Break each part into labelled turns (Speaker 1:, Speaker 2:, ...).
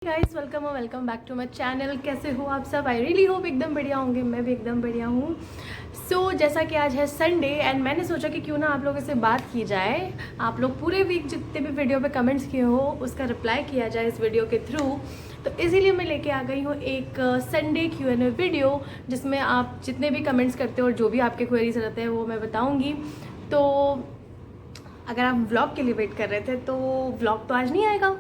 Speaker 1: Guys welcome back to my channel. कैसे हो आप सब? आई रियली होप एकदम बढ़िया होंगे। मैं भी एकदम बढ़िया हूँ। जैसा कि आज है संडे एंड मैंने सोचा कि क्यों ना आप लोगों से बात की जाए। आप लोग पूरे वीक जितने भी वीडियो पे कमेंट्स किए हो उसका रिप्लाई किया जाए इस वीडियो के थ्रू। तो इसीलिए मैं लेके आ गई हूँ एक संडे Q&A वीडियो, जिसमें आप जितने भी कमेंट्स करते हो और जो भी आपके क्वेरीज रहते हैं वो मैं बताऊँगी। तो अगर आप व्लॉग के लिए वेट कर रहे थे तो व्लॉग तो आज नहीं आएगा,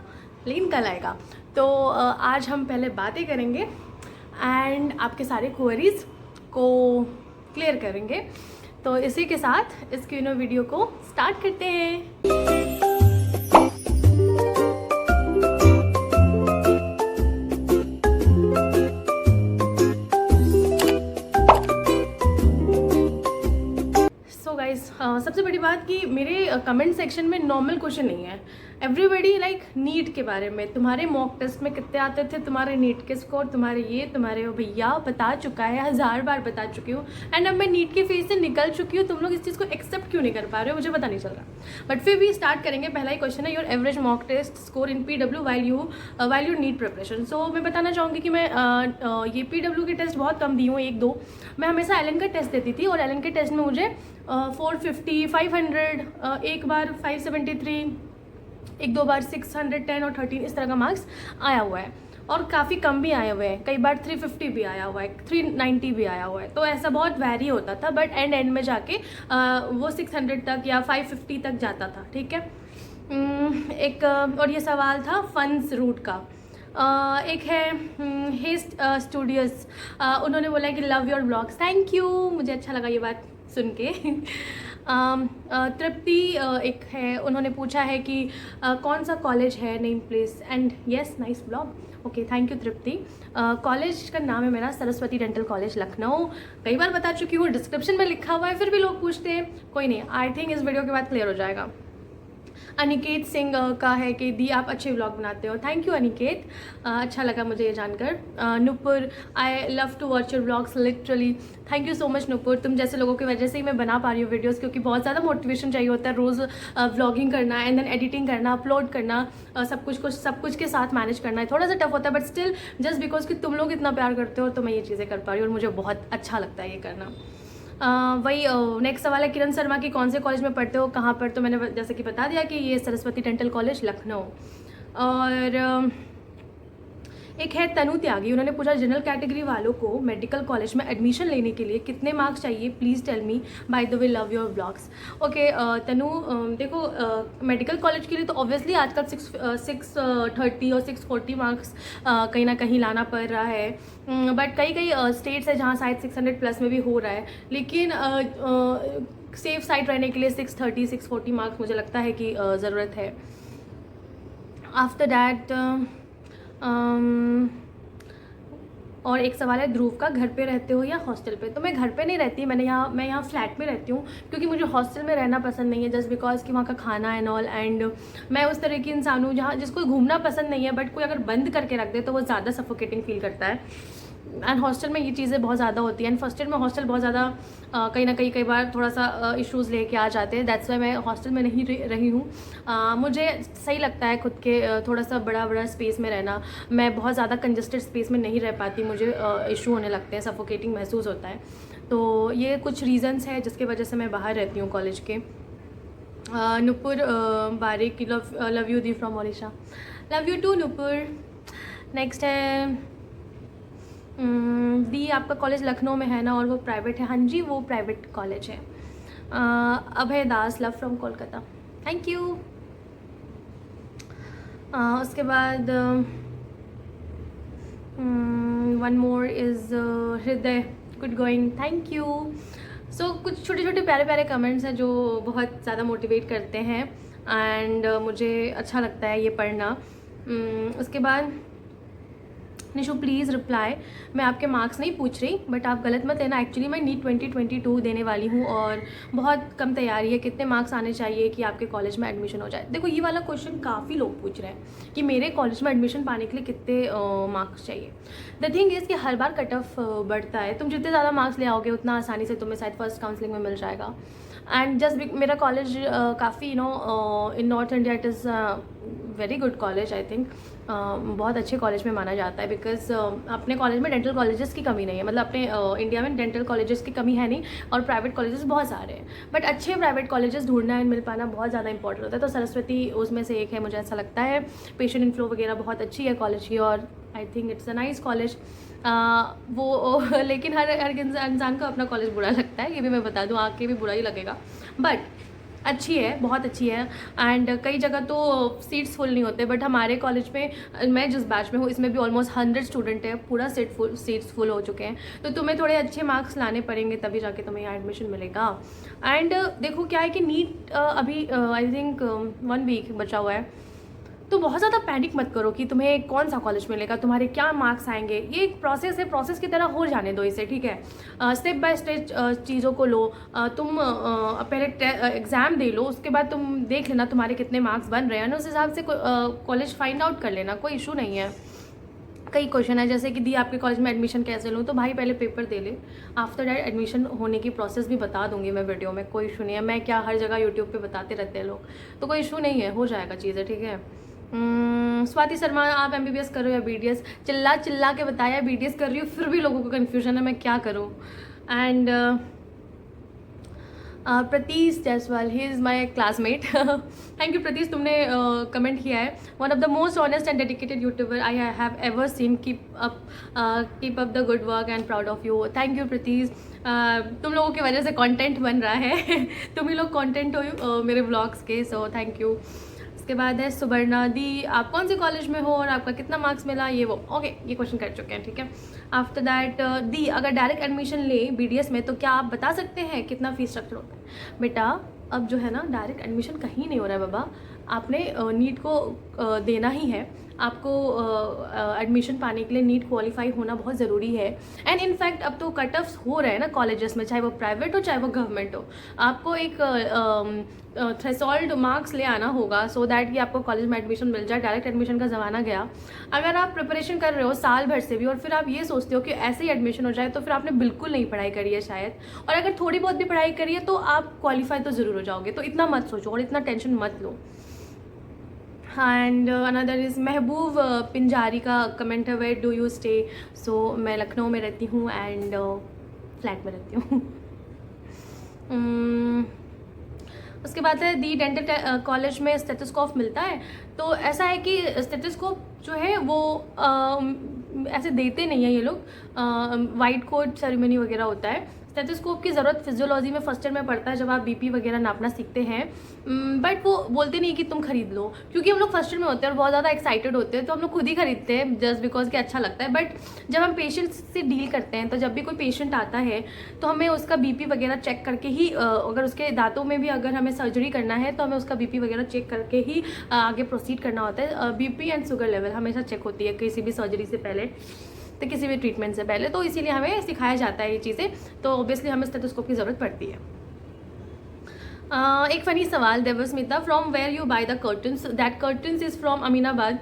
Speaker 1: लेकिन कल आएगा। तो आज हम पहले बातें करेंगे एंड आपके सारे क्वेरीज को क्लियर करेंगे। तो इसी के साथ इस Q&A वीडियो को स्टार्ट करते हैं। सबसे बड़ी बात कि मेरे कमेंट सेक्शन में नॉर्मल क्वेश्चन नहीं है। एवरीबडी लाइक नीट के बारे में, तुम्हारे मॉक टेस्ट में कितने आते थे, तुम्हारे नीट के स्कोर, तुम्हारे भैया बता चुका है, 1000 बार बता चुकी हूँ। एंड अब मैं नीट के फेज से निकल चुकी हूँ। तुम लोग इस चीज़ को एक्सेप्ट क्यों नहीं कर पा रहे हो, मुझे पता नहीं चल रहा। बट फिर भी स्टार्ट करेंगे। पहला ही क्वेश्चन है, your average mock test score in PW while you NEET preparation. सो मैं बताना चाहूँगी कि मैं ये PW के टेस्ट बहुत कम दी हूँ, 1-2। मैं हमेशा एलन का टेस्ट देती थी और एलन के टेस्ट में मुझे 450, 500, एक बार 573, एक दो बार 610 और 13 इस तरह का मार्क्स आया हुआ है। और काफ़ी कम भी आए हुए हैं, कई बार 350 भी आया हुआ है, 390 भी आया हुआ है। तो ऐसा बहुत वैरी होता था, बट एंड में जाके वो 600 तक या 550 तक जाता था। ठीक है। एक और ये सवाल था फंड्स रूट का। एक है हेस्ट स्टूडियोज, उन्होंने बोला है कि love your blogs. Thank you, मुझे अच्छा लगा ये बात सुन के। तृप्ति एक है, उन्होंने पूछा है कि कौन सा कॉलेज है, name place and yes nice blog. Okay, thank you Tripti. College का नाम है मेरा सरस्वती डेंटल कॉलेज लखनऊ। कई बार बता चुकी हूँ, डिस्क्रिप्शन में लिखा हुआ है, फिर भी लोग पूछते हैं। कोई नहीं, आई थिंक इस वीडियो के बाद क्लियर हो जाएगा। अनिकेत सिंह का है कि दी आप अच्छे व्लॉग बनाते हो। थैंक यू अनिकेत, अच्छा लगा मुझे ये जानकर। Nupur, I love to watch your vlogs literally. Thank you so much Nupur, तुम जैसे लोगों की वजह से ही मैं बना पा रही हूँ वीडियोस, क्योंकि बहुत ज़्यादा मोटिवेशन चाहिए होता है रोज़ व्लॉगिंग करना एंड देन एडिटिंग करना, अपलोड करना, सब कुछ के साथ मैनेज करना है। थोड़ा सा टफ होता है, बट स्टिल जस्ट बिकॉज कि तुम लोग इतना प्यार करते हो तो मैं ये चीज़ें कर पा रही हूँ और मुझे बहुत अच्छा लगता है ये करना। वही नेक्स्ट सवाल है, किरण शर्मा की कौन से कॉलेज में पढ़ते हो, कहाँ पर? तो मैंने जैसे कि बता दिया कि ये सरस्वती डेंटल कॉलेज लखनऊ। और एक है तनु त्यागी, उन्होंने पूछा जनरल कैटेगरी वालों को मेडिकल कॉलेज में एडमिशन लेने के लिए कितने मार्क्स चाहिए, please tell me, by the way love your blogs. Okay Tanu, देखो मेडिकल कॉलेज के लिए तो ऑब्वियसली आजकल 630 और 640 मार्क्स कहीं ना कहीं लाना पड़ रहा है। बट कई स्टेट्स है जहाँ शायद 600 प्लस में भी हो रहा है, लेकिन सेफ साइड रहने के लिए 630, 640 मार्क्स मुझे लगता है कि ज़रूरत है। आफ्टर दैट और एक सवाल है ध्रुव का, घर पे रहते हो या हॉस्टल पे? तो मैं घर पे नहीं रहती, मैं यहाँ फ्लैट में रहती हूँ, क्योंकि मुझे हॉस्टल में रहना पसंद नहीं है, जस्ट बिकॉज कि वहाँ का खाना एंड ऑल। एंड मैं उस तरह की इंसान हूँ जहाँ जिसको घूमना पसंद नहीं है, बट कोई अगर बंद करके रख दे तो वो ज़्यादा सफोकेटिंग फील करता है। एंड हॉस्टल में ये चीज़ें बहुत ज़्यादा होती हैं। एंड फर्स्ट ईयर में हॉस्टल बहुत ज़्यादा कहीं ना कहीं कई बार थोड़ा सा इश्यूज़ लेके आ जाते हैं। दैट्स वाई मैं हॉस्टल में नहीं रही हूँ। मुझे सही लगता है खुद के थोड़ा सा बड़ा स्पेस में रहना। मैं बहुत ज़्यादा कंजस्टेड स्पेस में नहीं रह पाती, मुझे इशू होने लगते हैं, सफोकेटिंग महसूस होता है। तो ये कुछ रीज़न्स है जिसकी वजह से मैं बाहर रहती हूँ कॉलेज के। नुपुर बारिक, लव यू दी from Odisha. Love you too Nupur. Next है दी, आपका कॉलेज लखनऊ में है ना और वो प्राइवेट है? हाँ जी, वो प्राइवेट कॉलेज है। Abhay Das, love from Kolkata. Thank you. उसके बाद one more is Hriday, good going, thank you. सो कुछ छोटे छोटे प्यारे प्यारे कमेंट्स हैं जो बहुत ज़्यादा मोटिवेट करते हैं एंड मुझे अच्छा लगता है ये पढ़ना। उसके बाद निशु प्लीज़ रिप्लाई, मैं आपके मार्क्स नहीं पूछ रही, बट आप गलत मत लेना। एक्चुअली मैं नीट 2022 देने वाली हूँ और बहुत कम तैयारी है। कितने मार्क्स आने चाहिए कि आपके कॉलेज में एडमिशन हो जाए? देखो ये वाला क्वेश्चन काफ़ी लोग पूछ रहे हैं कि मेरे कॉलेज में एडमिशन पाने के लिए कितने मार्क्स चाहिए। द थिंग इज़ कि हर बार कट ऑफ बढ़ता है। तुम जितने ज़्यादा मार्क्स ले आओगे उतना आसानी से तुम्हें शायद फर्स्ट काउंसलिंग में मिल जाएगा। एंड जस्ट मेरा कॉलेज काफ़ी in North India it is very good college I think, बहुत अच्छे कॉलेज में माना जाता है बिकॉज अपने कॉलेज में डेंटल कॉलेजेस की कमी नहीं है, मतलब अपने इंडिया में डेंटल कॉलेजेस की कमी है नहीं, और प्राइवेट कॉलेजेस बहुत सारे हैं, बट अच्छे प्राइवेट कॉलेजेस ढूंढना एंड मिल पाना बहुत ज़्यादा इंपॉर्टेंट होता है। तो सरस्वती उसमें से एक है, मुझे ऐसा लगता है। पेशेंट इनफ्लो वगैरह बहुत अच्छी है कॉलेज की, और I think it's a nice college. लेकिन हर इंसान को अपना कॉलेज बुरा लगता है, ये भी मैं बता दूँ, आके भी बुरा ही लगेगा, बट अच्छी है, बहुत अच्छी है। एंड कई जगह तो सीट्स फुल नहीं होते, बट हमारे कॉलेज में, मैं जिस बैच में हूँ इसमें भी ऑलमोस्ट 100 स्टूडेंट है, पूरा सीट्स फुल हो चुके हैं। तो तुम्हें थोड़े अच्छे मार्क्स लाने पड़ेंगे तभी जाके तुम्हें यहाँ एडमिशन मिलेगा। एंड देखो क्या है कि नीट अभी आई थिंक 1 वीक बचा हुआ है, तो बहुत ज़्यादा पैनिक मत करो कि तुम्हें कौन सा कॉलेज मिलेगा, तुम्हारे क्या मार्क्स आएंगे। ये एक प्रोसेस है, प्रोसेस की तरह हो जाने दो इसे, ठीक है। स्टेप बाय स्टेप चीज़ों को लो। तुम पहले एग्ज़ाम दे लो, उसके बाद तुम देख लेना तुम्हारे कितने मार्क्स बन रहे हैं, उस हिसाब से कॉलेज फाइंड आउट कर लेना, कोई इशू नहीं है। कई क्वेश्चन है जैसे कि दी आपके कॉलेज में एडमिशन कैसे लूँ, तो भाई पहले पेपर दे ले, आफ्टर डैट एडमिशन होने की प्रोसेस भी बता दूंगी मैं वीडियो में, कोई इशू नहीं है। मैं क्या हर जगह यूट्यूब पे बताते रहते हैं लोग, तो कोई इशू नहीं है, हो जाएगा चीज़ें, ठीक है। स्वाति शर्मा, आप MBBS कर रहे हो या BDS? चिल्ला चिल्ला के बताया BDS कर रही हूँ, फिर भी लोगों को कन्फ्यूजन है, मैं क्या करूँ। And Pratish Jaiswal, he is my classmate. Thank you Pratish, तुमने कमेंट किया है। One of the most honest and dedicated YouTuber I have ever seen, keep up the good work and proud of you. Thank you Pratish, तुम लोगों की वजह से content बन रहा है। तुम ही लोग कंटेंट हो मेरे व्लॉग्स के, सो थैंक यू। उसके बाद है सुवर्णा दी, आप कौन से कॉलेज में हो और आपका कितना मार्क्स मिला, ये वो, ओके ये क्वेश्चन कर चुके हैं, ठीक है। आफ्टर दैट दी, अगर डायरेक्ट एडमिशन ले BDS में तो क्या आप बता सकते हैं कितना फीस स्ट्रक्चर होता है? बेटा अब जो है ना, डायरेक्ट एडमिशन कहीं नहीं हो रहा है बाबा, आपने नीट को देना ही है। आपको एडमिशन पाने के लिए नीट क्वालिफाई होना बहुत ज़रूरी है। एंड इनफैक्ट अब तो कट ऑफ्स हो रहे हैं ना कॉलेजेस में, चाहे वो प्राइवेट हो चाहे वो गवर्नमेंट हो, आपको एक थ्रेशोल्ड मार्क्स ले आना होगा सो दैट कि आपको कॉलेज में एडमिशन मिल जाए। डायरेक्ट एडमिशन का ज़माना गया। अगर आप प्रिपरेशन कर रहे हो साल भर से भी और फिर आप ये सोचते हो कि ऐसे ही एडमिशन हो जाए, तो फिर आपने बिल्कुल नहीं पढ़ाई करी है शायद, और अगर थोड़ी बहुत भी पढ़ाई करी है तो आप क्वालिफाई तो ज़रूर हो जाओगे। तो इतना मत सोचो और इतना टेंशन मत लो। एंड अनदर इज़ महबूब पिंजारी का कमेंट है, वेयर डू यू स्टे? सो मैं लखनऊ में रहती हूँ एंड फ्लैट में रहती हूँ। उसके बाद है दी डेंटल कॉलेज में स्टेथोस्कोप मिलता है। तो ऐसा है कि स्टेथोस्कोप जो है वो ऐसे देते नहीं है ये लोग, वाइट कोट सेरेमनी वगैरह होता है। स्टेथोस्कोप की ज़रूरत फिजियोलॉजी में फर्स्ट ईयर में पड़ता है जब आप BP वगैरह नापना सीखते हैं, बट वो बोलते नहीं कि तुम खरीद लो, क्योंकि हम लोग फर्स्ट ईयर में होते हैं और बहुत ज़्यादा एक्साइटेड होते हैं, तो हम लोग खुद ही खरीदते हैं जस्ट बिकॉज कि अच्छा लगता है। बट जब हम पेशेंट से डील करते हैं, तो जब भी कोई पेशेंट आता है तो हमें उसका BP वगैरह चेक करके ही, अगर उसके दांतों में भी अगर हमें सर्जरी करना है तो हमें उसका BP वगैरह चेक करके ही आगे प्रोसीड करना होता है। BP एंड शुगर लेवल हमेशा चेक होती है किसी भी सर्जरी से पहले, तो किसी भी ट्रीटमेंट से पहले, तो इसीलिए हमें सिखाया जाता है ये चीज़ें, तो ऑब्वियसली हमें स्टेथोस्कोप की ज़रूरत पड़ती है। एक फ़नी सवाल, Devasmita, from where you buy the curtains? That curtains is from Aminabad.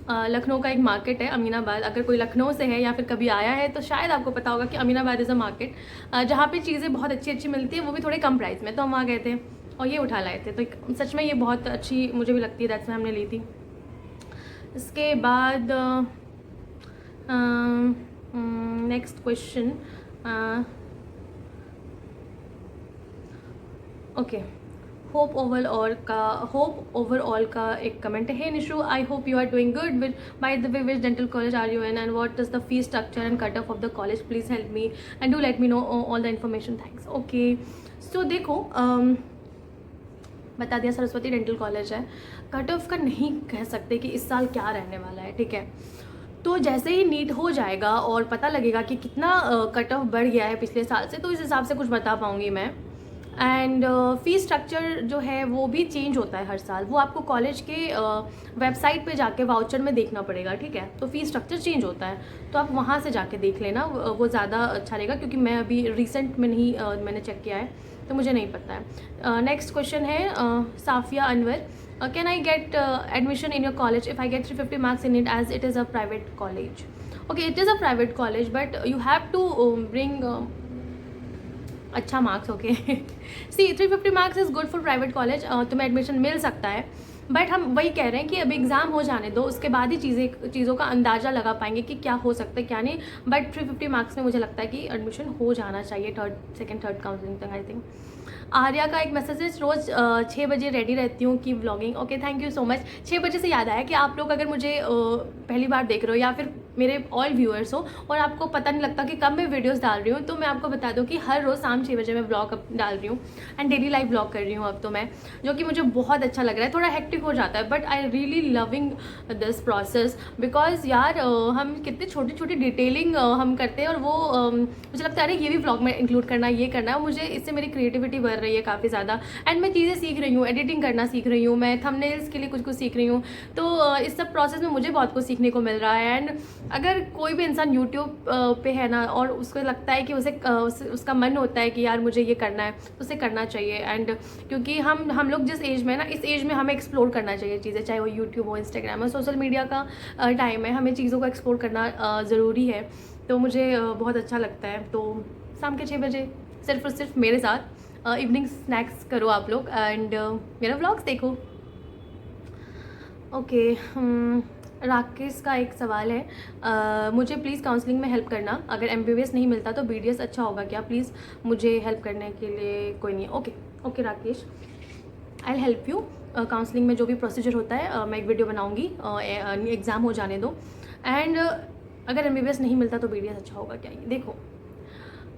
Speaker 1: Lucknow का एक मार्केट है अमीनाबाद। अगर कोई लखनऊ से है या फिर कभी आया है तो शायद आपको पता होगा कि अमीनाबाद इज़ अ मार्केट जहाँ पे चीज़ें बहुत अच्छी अच्छी मिलती है, वो भी थोड़े कम प्राइस में। तो हम वहाँ गए थे और ये उठा लाए थे, तो सच में ये बहुत अच्छी मुझे भी लगती है, दैट्स में हमने ली थी। इसके बाद next question, okay, hope overall का एक कमेंट है। Hey Nishu, I hope you are doing good. With by the way, which dental college are you in and what is the fees structure and cut off the college? Please help me and do let me know all the information, thanks. Okay, so देखो, बता दिया Saraswati dental college है। Cut off का नहीं कह सकते कि इस साल क्या रहने वाला है, ठीक है। तो जैसे ही नीट हो जाएगा और पता लगेगा कि कितना कट ऑफ बढ़ गया है पिछले साल से, तो इस हिसाब से कुछ बता पाऊँगी मैं। एंड फ़ीस स्ट्रक्चर जो है वो भी चेंज होता है हर साल, वो आपको कॉलेज के वेबसाइट पे जाके वाउचर में देखना पड़ेगा, ठीक है। तो फ़ीस स्ट्रक्चर चेंज होता है, तो आप वहाँ से जाके देख लेना, वो ज़्यादा अच्छा रहेगा, क्योंकि मैं अभी रिसेंट में नहीं मैंने चेक किया है, तो मुझे नहीं पता है। नेक्स्ट क्वेश्चन है Safia Anwar, can I get admission in your college if I get 350 marks in it as it is a private college? Okay, it is a private college but you have to bring अच्छा marks okay see 350 marks is good for private college, तुम्हें admission मिल सकता है, but हम वही कह रहे हैं कि अभी एग्ज़ाम हो जाने दो, उसके बाद ही चीज़ों का अंदाज़ा लगा पाएंगे कि क्या हो सकता है क्या नहीं। बट 350 मार्क्स में मुझे लगता है कि एडमिशन हो जाना चाहिए सेकंड थर्ड काउंसलिंग तक आई थिंक। आर्या का एक मैसेज है, रोज़ 6 बजे रेडी रहती हूँ की vlogging. Okay thank you so much. 6 बजे से याद आया कि आप लोग अगर मुझे पहली बार देख रहे हो या फिर मेरे ऑल व्यूअर्स हो और आपको पता नहीं लगता कि कब मैं वीडियोस डाल रही हूँ, तो मैं आपको बता दूँ कि हर रोज़ शाम 6 बजे मैं ब्लॉग डाल रही हूँ एंड डेली लाइव ब्लॉग कर रही हूँ अब तो मैं, जो कि मुझे बहुत अच्छा लग रहा है। थोड़ा हेक्टिक हो जाता है but I really loving this process because यार हम कितनी छोटी छोटी डिटेलिंग हम करते हैं और वो मुझे लगता है अरे ये भी ब्लॉग में इंक्लूड करना ये करना है, मुझे इससे मेरी क्रिएटिविटी बढ़ रही है काफ़ी ज़्यादा एंड मैं चीज़ें सीख रही हूँ, एडिटिंग करना सीख रही हूँ, मैं थंबनेल्स के लिए कुछ सीख रही हूँ। तो इस सब प्रोसेस में मुझे बहुत कुछ सीखने को मिल रहा है। एंड अगर कोई भी इंसान यूट्यूब पे है ना और उसको लगता है कि उसका मन होता है कि यार मुझे ये करना है तो उसे करना चाहिए। एंड क्योंकि हम लोग जिस एज में ना, इस एज में हमें एक्सप्लोर करना चाहिए चीज़ें, चाहे वो यूट्यूब हो, इंस्टाग्राम हो, सोशल मीडिया का टाइम है, हमें चीज़ों को एक्सप्लोर करना ज़रूरी है। तो मुझे बहुत अच्छा लगता है। तो शाम के 6 बजे सिर्फ और सिर्फ मेरे साथ इवनिंग स्नैक्स करो आप लोग एंड मेरा व्लॉग्स देखो। ओके राकेश का एक सवाल है, मुझे प्लीज़ काउंसलिंग में हेल्प करना, अगर MBBS नहीं मिलता तो BDS अच्छा होगा क्या, प्लीज़ मुझे हेल्प करने के लिए कोई नहीं है। Okay Rakesh, I will help you. Counselling में जो भी प्रोसीजर होता है मैं एक वीडियो बनाऊंगी, एग्ज़ाम हो जाने दो एंड अगर MBBS नहीं मिलता तो BDS अच्छा होगा क्या। देखो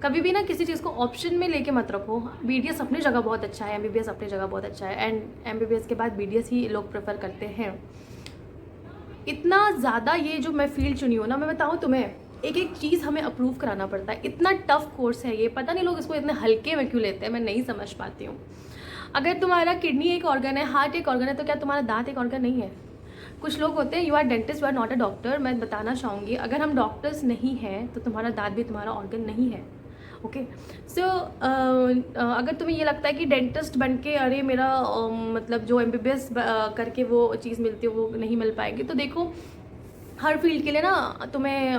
Speaker 1: कभी भी ना किसी चीज़ को ऑप्शन में लेके मत रखो। BDS अपनी जगह बहुत अच्छा है, MBBS अपनी जगह बहुत अच्छा है एंड MBBS के बाद BDS ही लोग प्रेफर करते हैं। इतना ज़्यादा ये जो मैं फील्ड चुनी हूँ ना, मैं बताऊँ तुम्हें, एक एक चीज़ हमें अप्रूव कराना पड़ता है, इतना टफ कोर्स है ये, पता नहीं लोग इसको इतने हल्के में क्यों लेते हैं, मैं नहीं समझ पाती हूँ। अगर तुम्हारा किडनी एक ऑर्गन है, हार्ट एक ऑर्गन है, तो क्या तुम्हारा दांत एक ऑर्गन नहीं है। कुछ लोग होते हैं you are dentist, you are not a doctor. मैं बताना चाहूँगी अगर हम डॉक्टर्स नहीं हैं तो तुम्हारा दांत भी तुम्हारा ऑर्गन नहीं है। ओके सो अगर तुम्हें ये लगता है कि डेंटिस्ट बन के अरे मेरा मतलब जो MBBS करके वो चीज़ मिलती है वो नहीं मिल पाएगी, तो देखो हर फील्ड के लिए ना तुम्हें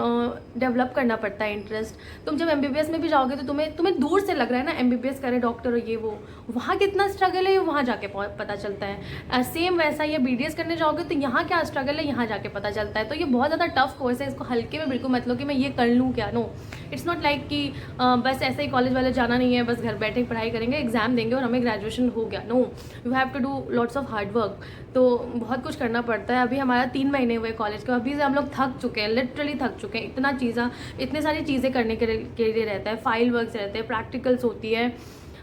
Speaker 1: डेवलप करना पड़ता है इंटरेस्ट। तुम जब MBBS में भी जाओगे तो तुम्हें दूर से लग रहा है ना MBBS करे डॉक्टर ये वो, वहाँ कितना स्ट्रगल है वहाँ जाके पता चलता है। सेम वैसा ये BDS करने जाओगे तो यहाँ क्या स्ट्रगल है यहाँ जाके पता चलता है। तो ये बहुत ज़्यादा टफ कोर्स है, इसको हल्के में बिल्कुल मतलब कि मैं ये कर लूँ क्या, नो इट्स नॉट लाइक कि बस ऐसे ही कॉलेज वाले जाना नहीं है, बस घर बैठे पढ़ाई करेंगे, एग्जाम देंगे और हमें ग्रेजुएशन हो गया। No, you have to do lots of hard work. तो बहुत कुछ करना पड़ता है। अभी हमारा 3 महीने हुए कॉलेज के, अभी से हम लोग थक चुके हैं, लिटरली थक चुके हैं। इतने सारी चीज़ें करने के लिए रहता है, फाइल वर्क्स रहते हैं, प्रैक्टिकल्स होती है,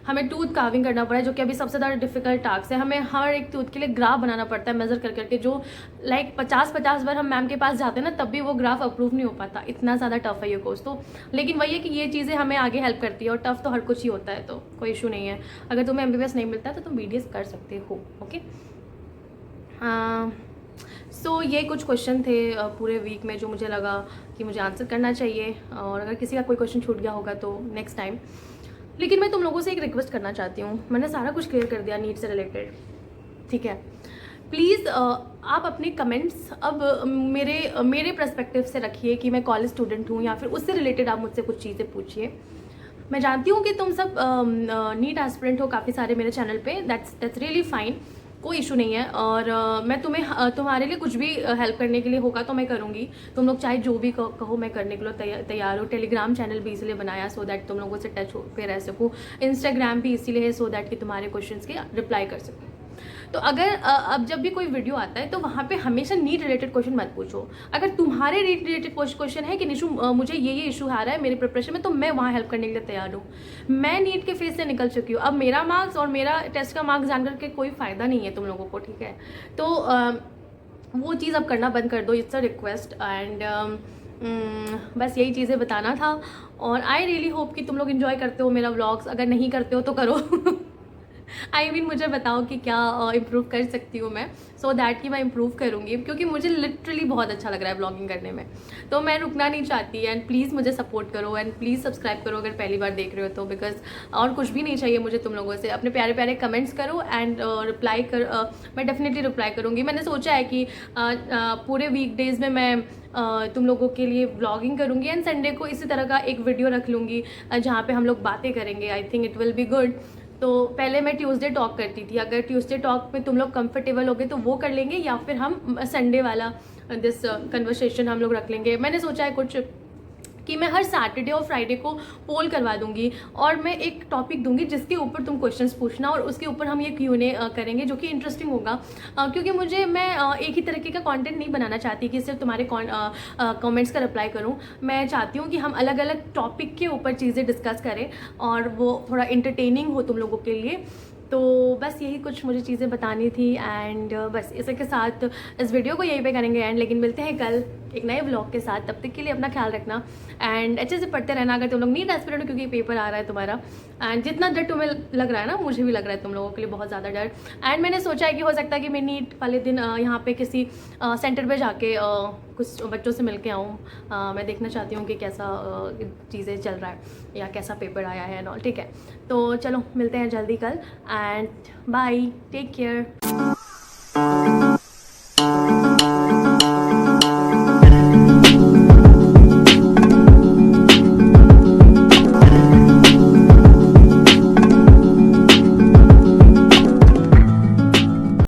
Speaker 1: हमें टूथ कार्विंग करना पड़ा है जो कि अभी सबसे ज़्यादा डिफिकल्ट टास्क है। हमें हर एक टूथ के लिए ग्राफ बनाना पड़ता है मेज़र कर करके, जो लाइक 50 बार हम मैम के पास जाते हैं ना तब भी वो ग्राफ अप्रूव नहीं हो पाता, इतना ज़्यादा टफ है ये कोर्स। तो लेकिन वही है कि ये चीज़ें हमें आगे हेल्प करती है और टफ तो हर कुछ ही होता है, तो कोई इशू नहीं है। अगर तुम्हें MBBS नहीं मिलता है तो तुम BDS कर सकते हो। ओके सो ये कुछ क्वेश्चन थे पूरे वीक में जो मुझे लगा कि मुझे आंसर करना चाहिए, और अगर किसी का कोई क्वेश्चन छूट गया होगा तो नेक्स्ट टाइम। लेकिन मैं तुम लोगों से एक रिक्वेस्ट करना चाहती हूँ, मैंने सारा कुछ क्लियर कर दिया नीट से रिलेटेड, ठीक है। प्लीज़ आप अपने कमेंट्स अब मेरे पर्सपेक्टिव से रखिए कि मैं कॉलेज स्टूडेंट हूँ या फिर उससे रिलेटेड आप मुझसे कुछ चीज़ें पूछिए। मैं जानती हूँ कि तुम सब नीट एस्पिरेंट हो काफ़ी सारे मेरे चैनल पे, दैट्स रियली फाइन, कोई इशू नहीं है। और मैं तुम्हारे लिए कुछ भी हेल्प करने के लिए होगा तो मैं करूँगी। तुम लोग चाहे जो भी कहो मैं करने के लिए तैयार हूँ। टेलीग्राम चैनल भी इसीलिए बनाया सो दैट तुम लोगों से टच पे रह सकूँ। इंस्टाग्राम भी इसीलिए है सो दैट कि तुम्हारे क्वेश्चंस के रिप्लाई कर सकूँ। तो अगर अब जब भी कोई वीडियो आता है तो वहाँ पे हमेशा नीट रिलेटेड क्वेश्चन मत पूछो। अगर तुम्हारे नीट रिलेटेड क्वेश्चन है कि निशु मुझे ये इशू आ रहा है मेरे प्रिपरेशन में, तो मैं वहाँ हेल्प करने के लिए तैयार हूँ। मैं नीट के फेज से निकल चुकी हूँ, अब मेरा मार्क्स और मेरा टेस्ट का मार्क्स जान करके कोई फ़ायदा नहीं है तुम लोगों को, ठीक है। तो वो चीज़ अब करना बंद कर दो, इट्स अ रिक्वेस्ट। एंड बस यही चीज़ें बताना था। और आई रियली होप कि तुम लोग इन्जॉय करते हो मेरा व्लॉग्स, अगर नहीं करते हो तो करो आई मीन मुझे बताओ कि क्या इम्प्रूव कर सकती हूँ मैं, सो दैट कि मैं इम्प्रूव करूँगी, क्योंकि मुझे लिटरली बहुत अच्छा लग रहा है ब्लॉगिंग करने में, तो मैं रुकना नहीं चाहती। एंड प्लीज़ मुझे सपोर्ट करो एंड प्लीज़ सब्सक्राइब करो अगर पहली बार देख रहे हो तो, बिकॉज और कुछ भी नहीं चाहिए मुझे तुम लोगों से। अपने प्यारे प्यारे कमेंट्स करो एंड रिप्लाई कर, मैं डेफिनेटली रिप्लाई करूँगी। मैंने सोचा है कि पूरे वीकडेज़ में मैं तुम लोगों के लिए व्लॉगिंग करूँगी एंड संडे को इसी तरह का एक वीडियो रख लूँगी जहाँ पे हम लोग बातें करेंगे। I think it will be good. तो पहले मैं ट्यूसडे टॉक करती थी, अगर ट्यूसडे टॉक में तुम लोग कंफर्टेबल हो गए तो वो कर लेंगे, या फिर हम संडे वाला दिस कन्वर्सेशन हम लोग रख लेंगे। मैंने सोचा है कुछ कि मैं हर सैटरडे और फ्राइडे को पोल करवा दूंगी और मैं एक टॉपिक दूंगी जिसके ऊपर तुम क्वेश्चंस पूछना और उसके ऊपर हम ये Q&A करेंगे, जो कि इंटरेस्टिंग होगा। क्योंकि मैं एक ही तरीके का कंटेंट नहीं बनाना चाहती कि सिर्फ तुम्हारे कमेंट्स का रिप्लाई करूं। मैं चाहती हूँ कि हम अलग अलग टॉपिक के ऊपर चीज़ें डिस्कस करें और वो थोड़ा इंटरटेनिंग हो तुम लोगों के लिए। तो बस यही कुछ मुझे चीज़ें बतानी थी एंड बस इसी के साथ इस वीडियो को यहीं पे करेंगे एंड। लेकिन मिलते हैं कल एक नए व्लॉग के साथ, तब तक के लिए अपना ख्याल रखना एंड अच्छे से पढ़ते रहना अगर तुम लोग नीट एस्पिरेंट हो, क्योंकि पेपर आ रहा है तुम्हारा। एंड जितना डर तुम्हें लग रहा है ना, मुझे भी लग रहा है तुम लोगों के लिए बहुत ज़्यादा डर। एंड मैंने सोचा है कि हो सकता है कि मैं नीट वाले दिन यहाँ पे किसी सेंटर पे जाके कुछ बच्चों से मिल के आऊँ। मैं देखना चाहती हूँ कि कैसा चीज़ें चल रहा है या कैसा पेपर आया है एंड ऑल। ठीक है, तो चलो मिलते हैं जल्दी कल एंड बाय, टेक केयर।